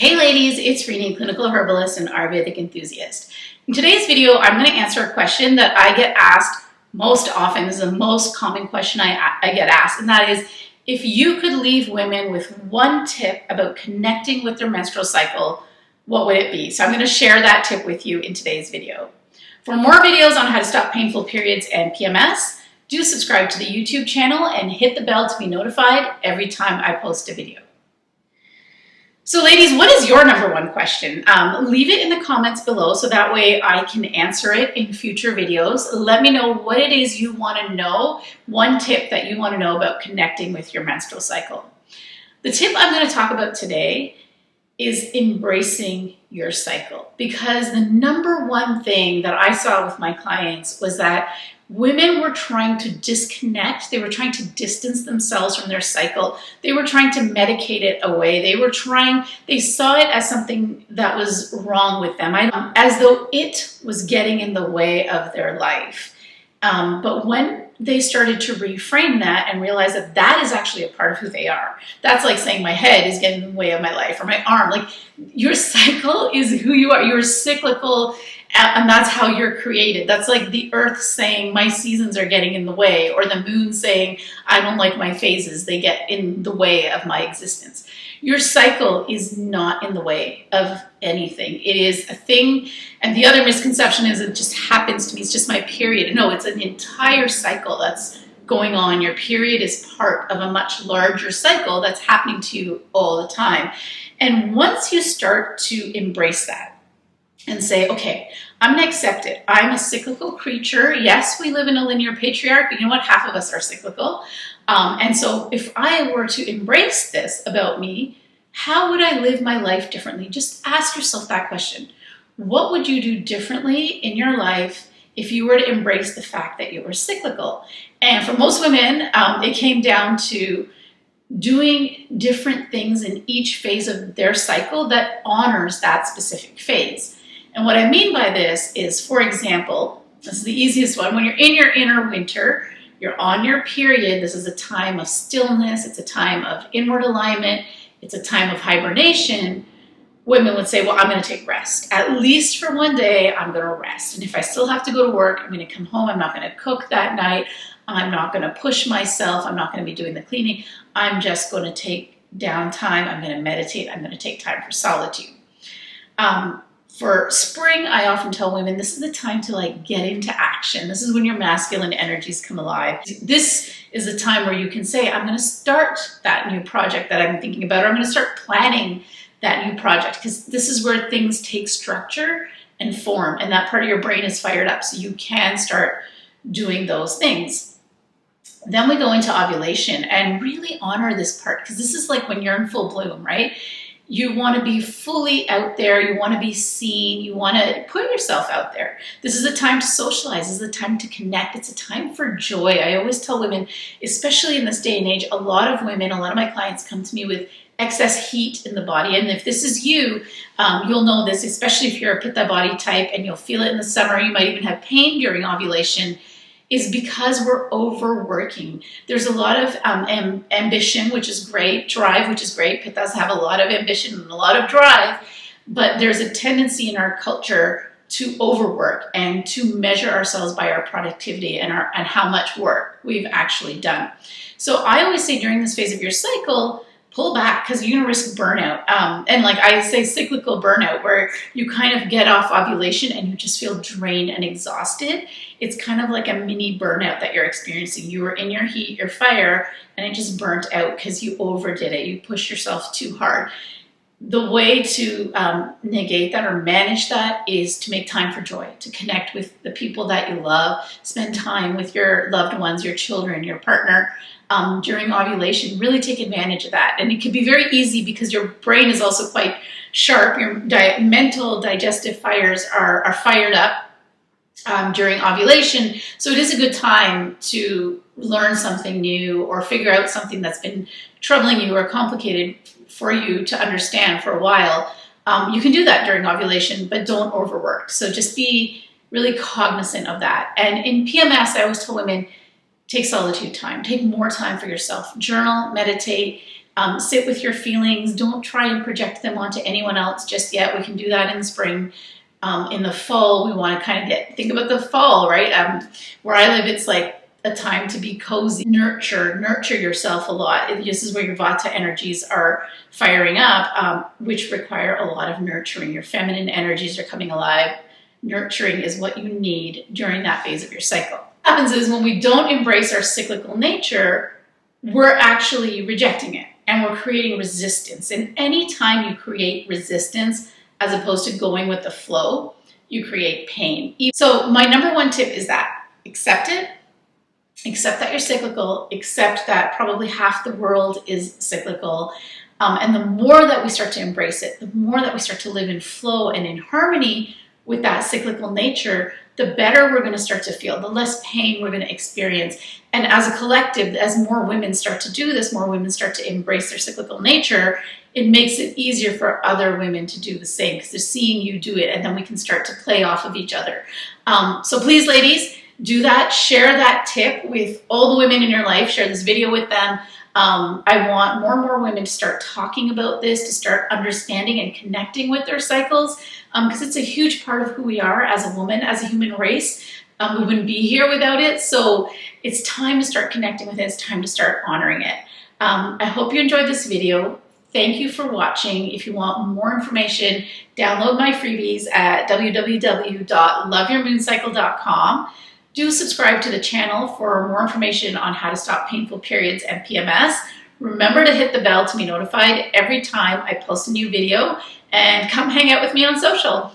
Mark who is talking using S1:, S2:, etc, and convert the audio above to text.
S1: Hey ladies, it's Reenee, clinical herbalist and Ayurvedic enthusiast. In today's video, I'm going to answer a question that I get asked most often. This is the most common question I get asked, and that is, if you could leave women with one tip about connecting with their menstrual cycle, what would it be? So I'm going to share that tip with you in today's video. For more videos on how to stop painful periods and PMS, do subscribe to the YouTube channel and hit the bell to be notified every time I post a video. So ladies, what is your number one question? Leave it in the comments below so that way I can answer it in future videos. Let me know what it is you want to know, one tip that you want to know about connecting with your menstrual cycle. The tip I'm going to talk about today is embracing your cycle, because the number one thing that I saw with my clients was that women were trying to disconnect. They were trying to distance themselves from their cycle. They were trying to medicate it away. They saw it as something that was wrong with them, as though it was getting in the way of their life. But when they started to reframe that and realize that that is actually a part of who they are. That's like saying my head is getting in the way of my life, or my arm. Like, your cycle is who you are. You're cyclical, and that's how you're created. That's like the earth saying my seasons are getting in the way, or the moon saying I don't like my phases, they get in the way of my existence. Your cycle is not in the way of anything. It is a thing, and the other misconception is it just happens to me, it's just my period. No, it's an entire cycle that's going on. Your period is part of a much larger cycle that's happening to you all the time. And once you start to embrace that and say, okay, I'm going to accept it. I'm a cyclical creature. Yes, we live in a linear patriarch, but you know what? Half of us are cyclical. And so if I were to embrace this about me, how would I live my life differently? Just ask yourself that question. What would you do differently in your life if you were to embrace the fact that you were cyclical? And for most women, it came down to doing different things in each phase of their cycle that honors that specific phase. And what I mean by this is, for example, this is the easiest one. When you're in your inner winter, you're on your period. This is a time of stillness. It's a time of inward alignment. It's a time of hibernation. Women would say, well, I'm going to take rest. At least for one day, I'm going to rest. And if I still have to go to work, I'm going to come home. I'm not going to cook that night. I'm not going to push myself. I'm not going to be doing the cleaning. I'm just going to take downtime. I'm going to meditate. I'm going to take time for solitude. For spring, I often tell women this is the time to get into action. This is when your masculine energies come alive. This is the time where you can say, I'm going to start that new project that I'm thinking about, or I'm going to start planning that new project, because this is where things take structure and form, and that part of your brain is fired up so you can start doing those things. Then we go into ovulation and really honor this part, because this is like when you're in full bloom, right? You want to be fully out there. You want to be seen. You want to put yourself out there. This is a time to socialize. This is a time to connect. It's a time for joy. I always tell women, especially in this day and age, a lot of my clients come to me with excess heat in the body. And if this is you, you'll know this, especially if you're a Pitta body type, and you'll feel it in the summer. You might even have pain during ovulation, is because we're overworking. There's a lot of ambition, which is great, drive, which is great. Pittas have a lot of ambition and a lot of drive, but there's a tendency in our culture to overwork and to measure ourselves by our productivity and how much work we've actually done. So I always say during this phase of your cycle, pull back, because you're going to risk burnout. And like I say, cyclical burnout, where you kind of get off ovulation and you just feel drained and exhausted. It's kind of like a mini burnout that you're experiencing. You were in your heat, your fire, and it just burnt out because you overdid it. You pushed yourself too hard. The way to negate that or manage that is to make time for joy, to connect with the people that you love, spend time with your loved ones, your children, your partner. During ovulation, really take advantage of that. And it can be very easy because your brain is also quite sharp. Your mental digestive fires are fired up during ovulation. So it is a good time to learn something new or figure out something that's been troubling you or complicated for you to understand for a while. You can do that during ovulation, but don't overwork. So just be really cognizant of that. And in PMS, I always tell women, take solitude time. Take more time for yourself. Journal, meditate, Sit with your feelings. Don't try and project them onto anyone else just yet. We can do that in the spring. In the fall, we want to kind of think about the fall, right? Where I live, it's like a time to be cozy. Nurture yourself a lot. This is where your Vata energies are firing up, which require a lot of nurturing. Your feminine energies are coming alive. Nurturing is what you need during that phase of your cycle. What happens is when we don't embrace our cyclical nature, we're actually rejecting it and we're creating resistance. And anytime you create resistance as opposed to going with the flow, you create pain. So my number one tip is that accept it. Accept that you're cyclical, accept that probably half the world is cyclical. And the more that we start to embrace it, the more that we start to live in flow and in harmony with that cyclical nature, the better we're going to start to feel, the less pain we're going to experience. And as a collective, as more women start to do this, more women start to embrace their cyclical nature, it makes it easier for other women to do the same because they're seeing you do it, and then we can start to play off of each other. So please, ladies, do that. Share that tip with all the women in your life. Share this video with them. I want more and more women to start talking about this, to start understanding and connecting with their cycles, because it's a huge part of who we are as a woman, as a human race. We wouldn't be here without it. So it's time to start connecting with it. It's time to start honoring it. I hope you enjoyed this video. Thank you for watching. If you want more information, download my freebies at www.loveyourmooncycle.com. Do subscribe to the channel for more information on how to stop painful periods and PMS. Remember to hit the bell to be notified every time I post a new video, and come hang out with me on social.